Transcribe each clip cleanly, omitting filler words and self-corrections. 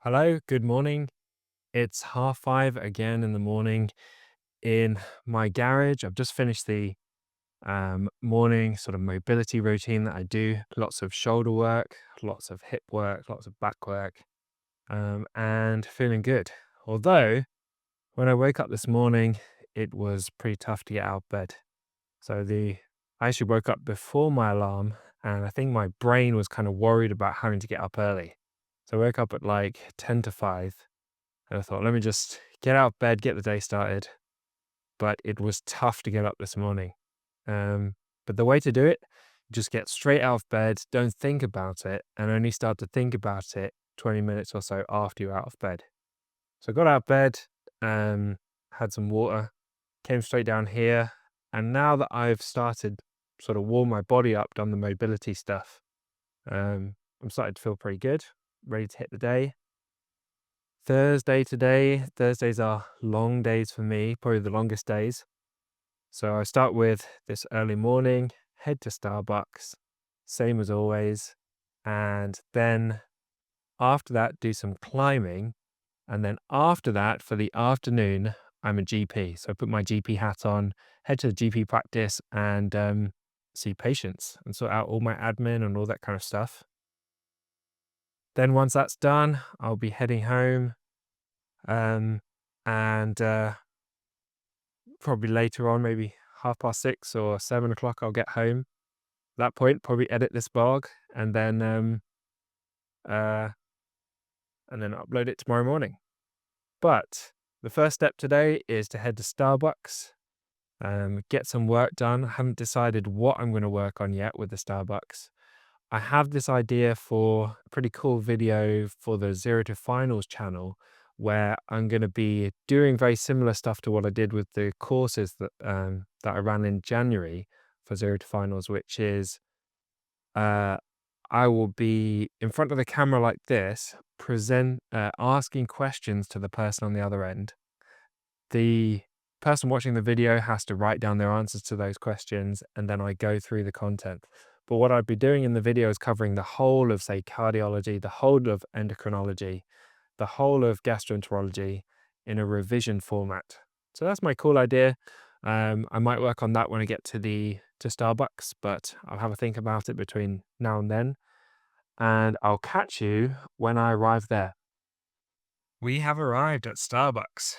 Hello, good morning. It's 5:30 again in the morning in my garage. I've just finished the morning sort of mobility routine that I do. Lots of shoulder work, lots of hip work, lots of back work, and feeling good. Although, when I woke up this morning, it was pretty tough to get out of bed. So I actually woke up before my alarm, and I think my brain was kind of worried about having to get up early. So I woke up at like 10 to 5. And I thought, let me just get out of bed, get the day started. But it was tough to get up this morning. But the way to do it, just get straight out of bed, don't think about it, and only start to think about it 20 minutes or so after you're out of bed. So I got out of bed, um, had some water, came straight down here. And now that I've started sort of warm my body up, done the mobility stuff, I'm starting to feel pretty good, ready to hit the day. Thursday today. Thursdays are long days for me, probably the longest days. So I start with this early morning, head to Starbucks, same as always. And then after that, do some climbing. And then after that, for the afternoon, I'm a GP. So I put my GP hat on, head to the GP practice and see patients and sort out all my admin and all that kind of stuff. Then once that's done, I'll be heading home. Um, and Probably later on, maybe 6:30 or 7 o'clock, I'll get home. At that point, probably edit this blog uh, and then upload it tomorrow morning. But the first step today is to head to Starbucks, get some work done. I haven't decided what I'm going to work on yet with the Starbucks. I have this idea for a pretty cool video for the Zero to Finals channel where I'm going to be doing very similar stuff to what I did with the courses that I ran in January for Zero to Finals, which is uh, I will be in front of the camera like this, asking questions to the person on the other end. The person watching the video has to write down their answers to those questions, and then I go through the content. But what I'd be doing in the video is covering the whole of, say, cardiology, the whole of endocrinology, the whole of gastroenterology in a revision format. So that's my cool idea. I might work on that when I get to Starbucks, but I'll have a think about it between now and then, and I'll catch you when I arrive there. We have arrived at Starbucks.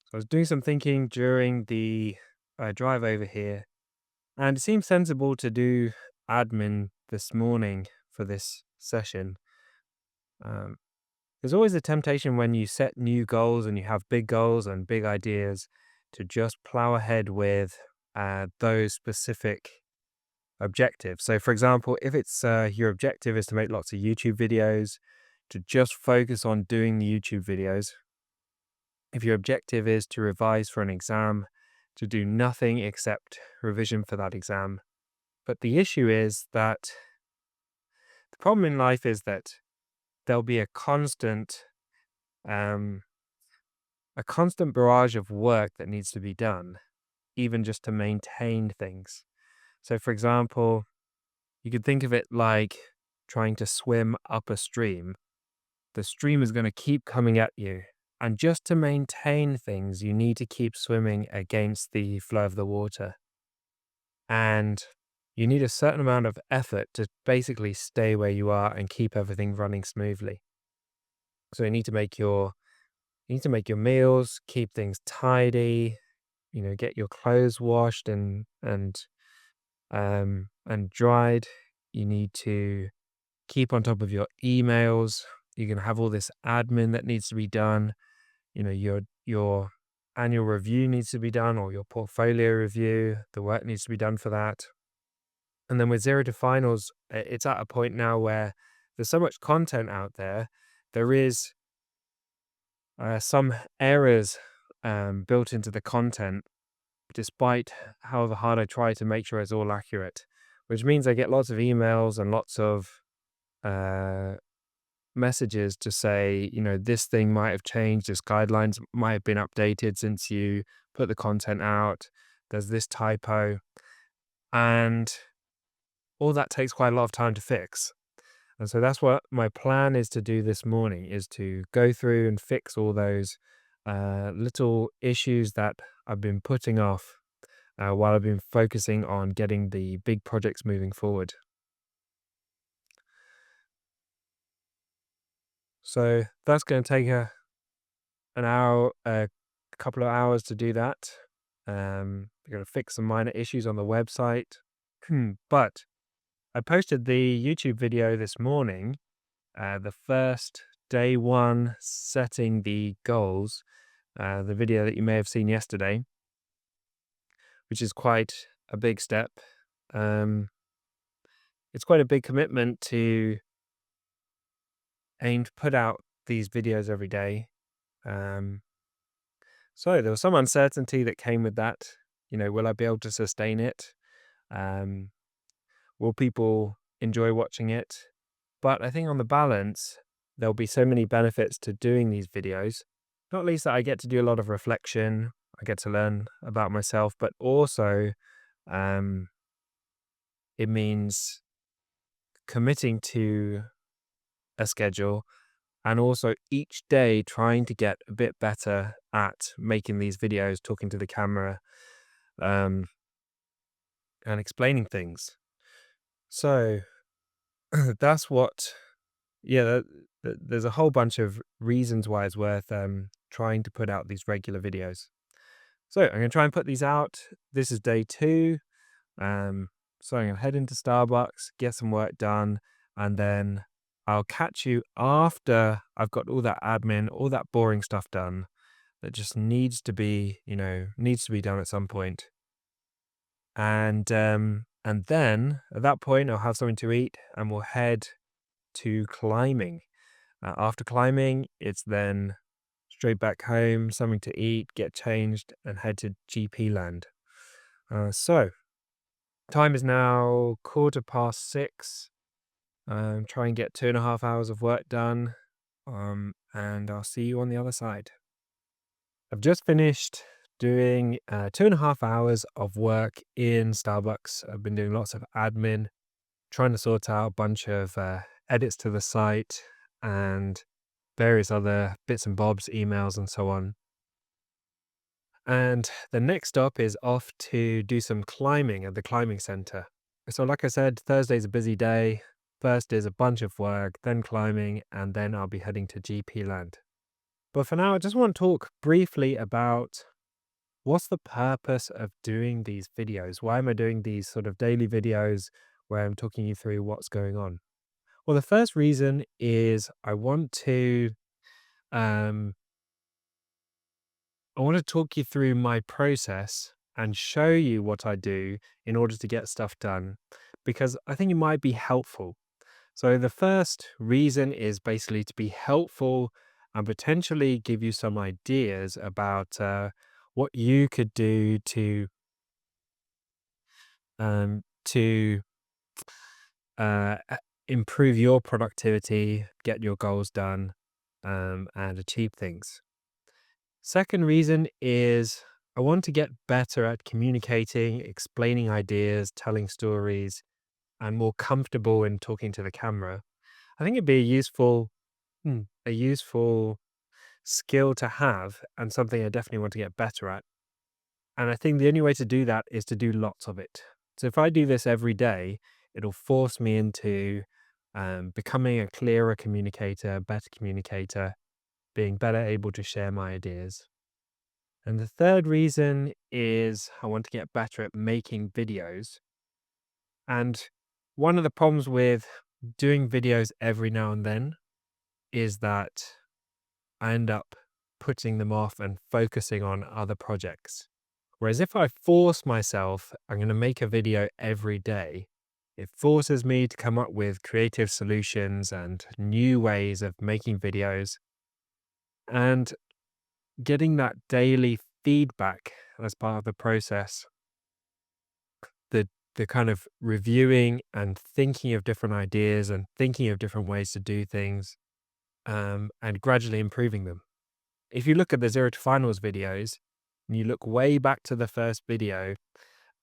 So I was doing some thinking during the drive over here, and it seems sensible to do admin this morning for this session. Um, there's always a temptation when you set new goals and you have big goals and big ideas to just plow ahead with those specific objectives. So, for example, if it's your objective is to make lots of YouTube videos, to just focus on doing the YouTube videos. If your objective is to revise for an exam, to do nothing except revision for that exam. But the issue is that the problem in life is that there'll be um, a constant barrage of work that needs to be done, even just to maintain things. So, for example, you could think of it like trying to swim up a stream. The stream is going to keep coming at you. And just to maintain things, you need to keep swimming against the flow of the water. And you need a certain amount of effort to basically stay where you are and keep everything running smoothly. So you need to make your meals, keep things tidy, get your clothes washed and dried. You need to keep on top of your emails. You're going to have all this admin that needs to be done. Your annual review needs to be done, or your portfolio review. The work needs to be done for that. And then with Zero to Finals, it's at a point now where there's so much content out there. There is some errors built into the content, despite however hard I try to make sure it's all accurate, which means I get lots of emails and lots of uh, messages to say, this thing might have changed, this guidelines might have been updated since you put the content out. There's this typo. And all that takes quite a lot of time to fix. And so that's what my plan is to do this morning, is to go through and fix all those little issues that I've been putting off while I've been focusing on getting the big projects moving forward. So that's going to take an hour, a couple of hours to do that. We're going to fix some minor issues on the website. But I posted the YouTube video this morning, the first day one setting the goals, the video that you may have seen yesterday, which is quite a big step. It's quite a big commitment to aim to put out these videos every day. So there was some uncertainty that came with that. Will I be able to sustain it? Will people enjoy watching it? But I think on the balance, there'll be so many benefits to doing these videos. Not least that I get to do a lot of reflection. I get to learn about myself, but also it means committing to a schedule and also each day trying to get a bit better at making these videos, talking to the camera, and explaining things. So that's what, yeah, there's a whole bunch of reasons why it's worth trying to put out these regular videos. So I'm going to try and put these out. This is day 2. So I'm going to head into Starbucks, get some work done, and then I'll catch you after I've got all that admin, all that boring stuff done that just needs to be done at some point. And then at that point, I'll have something to eat and we'll head to climbing. After climbing, it's then straight back home, something to eat, get changed, and head to GP land. So time is now 6:15. Try and get 2.5 hours of work done, and I'll see you on the other side. I've just finished doing 2.5 hours of work in Starbucks. I've been doing lots of admin, trying to sort out a bunch of edits to the site and various other bits and bobs, emails and so on. And the next stop is off to do some climbing at the climbing center. So like I said, Thursday's a busy day. First is a bunch of work, then climbing, and then I'll be heading to GP land. But for now, I just want to talk briefly about what's the purpose of doing these videos? Why am I doing these sort of daily videos where I'm talking you through what's going on? Well, the first reason is I want to talk you through my process and show you what I do in order to get stuff done, because I think it might be helpful. So the first reason is basically to be helpful and potentially give you some ideas about what you could do to improve your productivity, get your goals done, and achieve things. Second reason is I want to get better at communicating, explaining ideas, telling stories, and more comfortable in talking to the camera. I think it'd be a useful skill to have and something I definitely want to get better at. And I think the only way to do that is to do lots of it. So if I do this every day, it'll force me into becoming a clearer communicator, better communicator, being better able to share my ideas. And the third reason is I want to get better at making videos. And one of the problems with doing videos every now and then is that I end up putting them off and focusing on other projects. Whereas if I force myself, I'm going to make a video every day, it forces me to come up with creative solutions and new ways of making videos. And getting that daily feedback as part of the process, the kind of reviewing and thinking of different ideas and thinking of different ways to do things, and gradually improving them. If you look at the Zero to Finals videos and you look way back to the first video,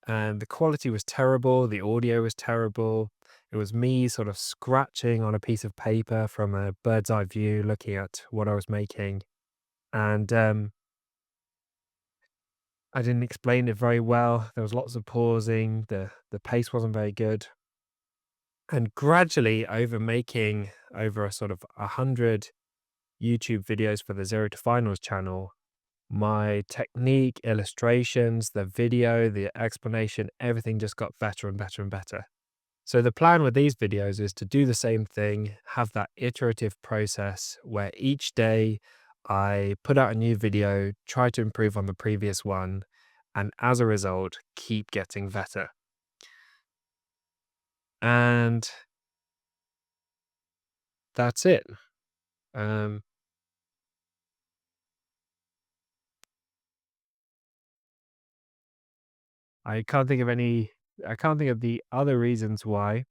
and the quality was terrible, the audio was terrible. It was me sort of scratching on a piece of paper from a bird's eye view, looking at what I was making. And I didn't explain it very well. There was lots of pausing. The pace wasn't very good. And gradually, over making over a sort of 100 YouTube videos for the Zero to Finals channel, my technique, illustrations, the video, the explanation, everything just got better and better and better. So the plan with these videos is to do the same thing, have that iterative process where each day I put out a new video, try to improve on the previous one, and as a result, keep getting better. And that's it. Um, I can't think of any, I can't think of the other reasons why.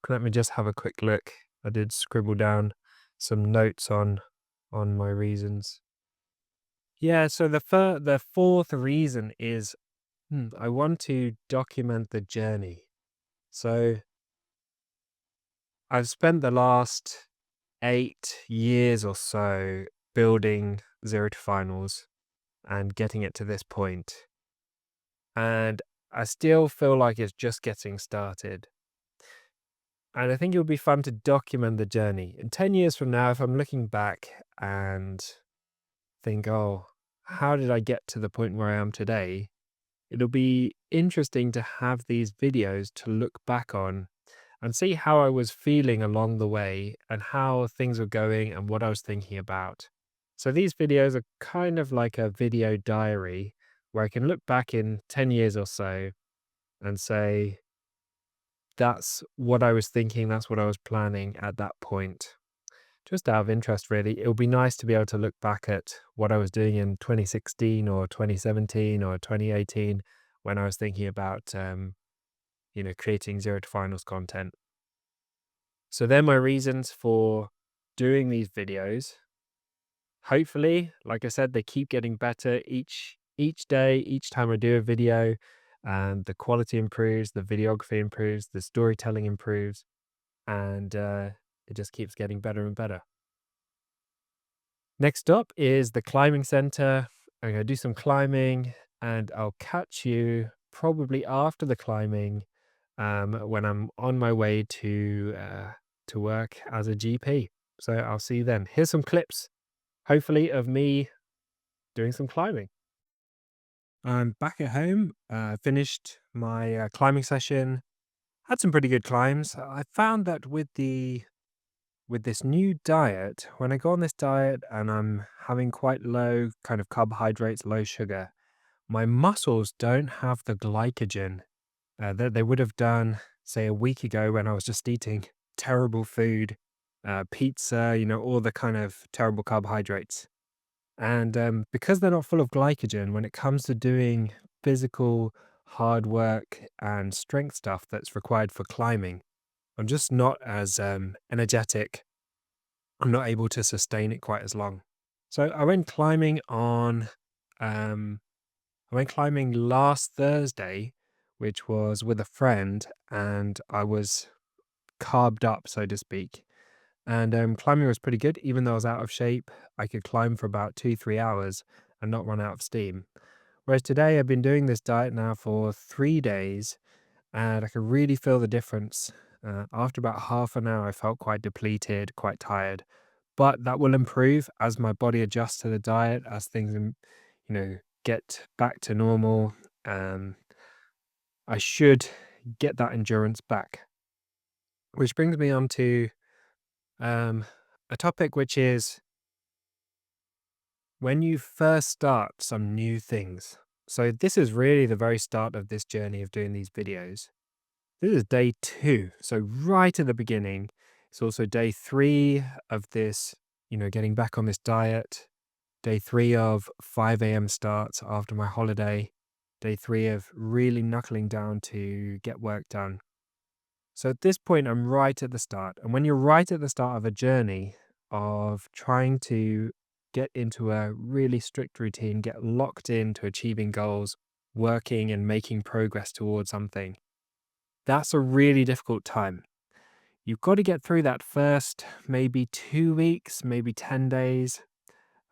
Let me just have a quick look. I did scribble down some notes on my reasons. Yeah, so the fourth reason is I want to document the journey. So I've spent the last 8 years or so building Zero to Finals and getting it to this point. And I still feel like it's just getting started. And I think it would be fun to document the journey. In 10 years from now, if I'm looking back and think, oh, how did I get to the point where I am today? It'll be interesting to have these videos to look back on and see how I was feeling along the way and how things were going and what I was thinking about. So these videos are kind of like a video diary where I can look back in 10 years or so and say, that's what I was thinking, that's what I was planning at that point. Just out of interest, really, it would be nice to be able to look back at what I was doing in 2016 or 2017 or 2018 when I was thinking about, creating Zero to Finals content. So they're my reasons for doing these videos. Hopefully, like I said, they keep getting better each day, each time I do a video, and the quality improves, the videography improves, the storytelling improves, and it just keeps getting better and better. Next up is the climbing center. I'm going to do some climbing, and I'll catch you probably after the climbing when I'm on my way to work as a GP. So I'll see you then. Here's some clips, hopefully, of me doing some climbing. I'm back at home. Finished my climbing session. Had some pretty good climbs. I found that with this new diet, when I go on this diet and I'm having quite low kind of carbohydrates, low sugar, my muscles don't have the glycogen that they would have done, say, a week ago when I was just eating terrible food, pizza, all the kind of terrible carbohydrates. And because they're not full of glycogen, when it comes to doing physical hard work and strength stuff that's required for climbing, I'm just not as energetic. I'm not able to sustain it quite as long. So I went climbing last Thursday, which was with a friend, and I was carved up, so to speak. And climbing was pretty good, even though I was out of shape. I could climb for about 2-3 hours and not run out of steam. Whereas today, I've been doing this diet now for 3 days, and I can really feel the difference. After about half an hour, I felt quite depleted, quite tired. But that will improve as my body adjusts to the diet, as things, get back to normal. Um, I should get that endurance back. Which brings me on to um, a topic which is when you first start some new things. So this is really the very start of this journey of doing these videos. This is day 2. So right at the beginning, it's also day 3 of this, getting back on this diet. Day 3 of 5 a.m. starts after my holiday. Day 3 of really knuckling down to get work done. So at this point, I'm right at the start. And when you're right at the start of a journey of trying to get into a really strict routine, get locked into achieving goals, working and making progress towards something, that's a really difficult time. You've got to get through that first maybe 2 weeks, maybe 10 days.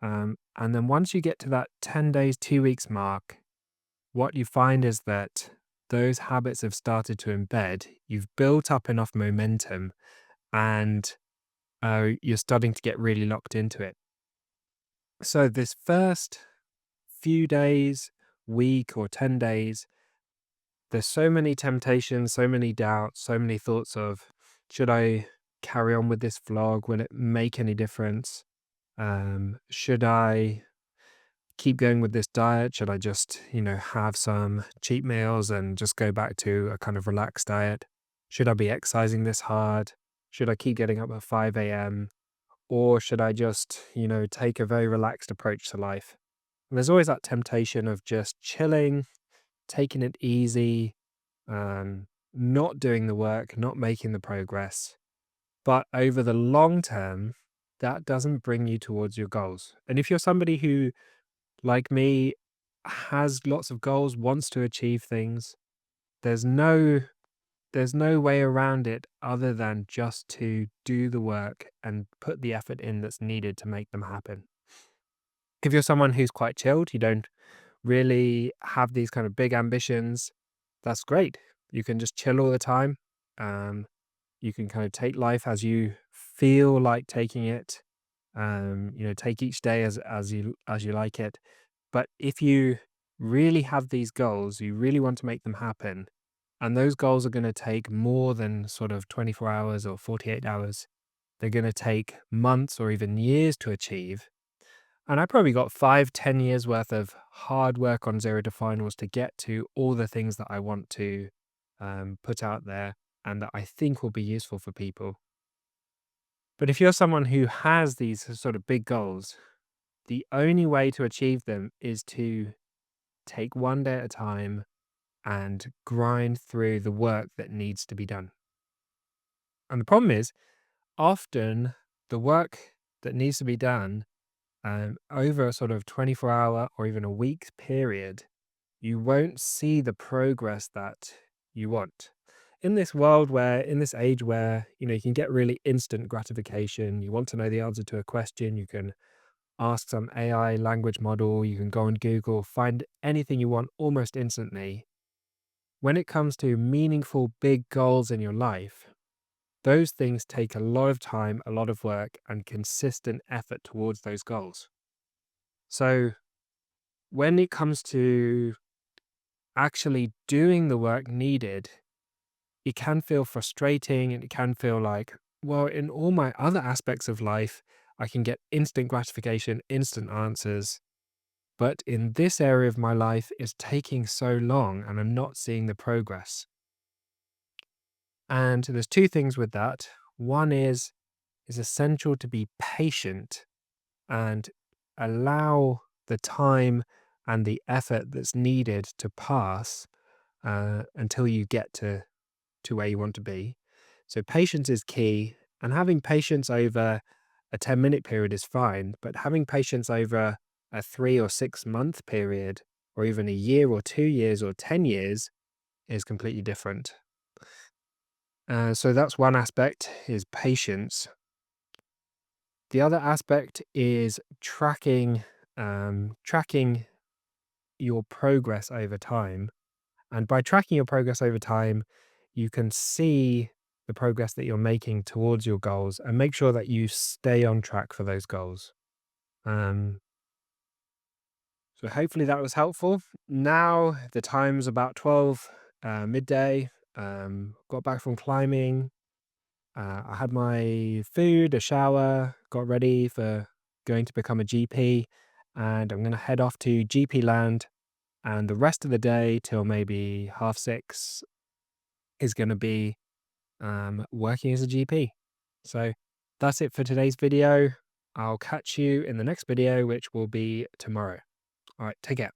And then once you get to that 10 days, 2 weeks mark, what you find is that those habits have started to embed. You've built up enough momentum and you're starting to get really locked into it. So, this first few days, week, or 10 days, there's so many temptations, so many doubts, so many thoughts of, should I carry on with this vlog? Will it make any difference? Should I keep going with this diet? Should I just, have some cheat meals and just go back to a kind of relaxed diet? Should I be exercising this hard? Should I keep getting up at 5 a.m.? Or should I just, take a very relaxed approach to life? And there's always that temptation of just chilling, taking it easy, not doing the work, not making the progress. But over the long term, that doesn't bring you towards your goals. And if you're somebody who, like me, has lots of goals, wants to achieve things, there's no way around it other than just to do the work and put the effort in that's needed to make them happen. If you're someone who's quite chilled, you don't really have these kind of big ambitions, that's great. You can just chill all the time. You can kind of take life as you feel like taking it. Take each day as you like it. But if you really have these goals, you really want to make them happen, and those goals are going to take more than sort of 24 hours or 48 hours. They're going to take months or even years to achieve. And I probably got 5, 10 years worth of hard work on Zero to Finals to get to all the things that I want to put out there and that I think will be useful for people. But if you're someone who has these sort of big goals, the only way to achieve them is to take one day at a time and grind through the work that needs to be done. And the problem is, often the work that needs to be done over a sort of 24-hour or even a week period, you won't see the progress that you want. In this world in this age where, you can get really instant gratification, you want to know the answer to a question, you can ask some AI language model, you can go on Google, find anything you want almost instantly. When it comes to meaningful big goals in your life, those things take a lot of time, a lot of work, and consistent effort towards those goals. So when it comes to actually doing the work needed, it can feel frustrating and it can feel like, well, in all my other aspects of life, I can get instant gratification, instant answers. But in this area of my life, it's taking so long and I'm not seeing the progress. And there's two things with that. One is it's essential to be patient and allow the time and the effort that's needed to pass until you get to where you want to be. So patience is key, and having patience over a 10-minute period is fine, but having patience over a 3 or 6 month period, or even a year or 2 years or 10 years is completely different. So that's one aspect, is patience. The other aspect is tracking your progress over time. And by tracking your progress over time, you can see the progress that you're making towards your goals and make sure that you stay on track for those goals. So hopefully that was helpful. Now the time's about 12 midday. Got back from climbing. I had my food, a shower, got ready for going to become a GP, and I'm going to head off to GP land. And the rest of the day till maybe 6:30 is going to be working as a GP. So that's it for today's video. I'll catch you in the next video, which will be tomorrow. All right, take care.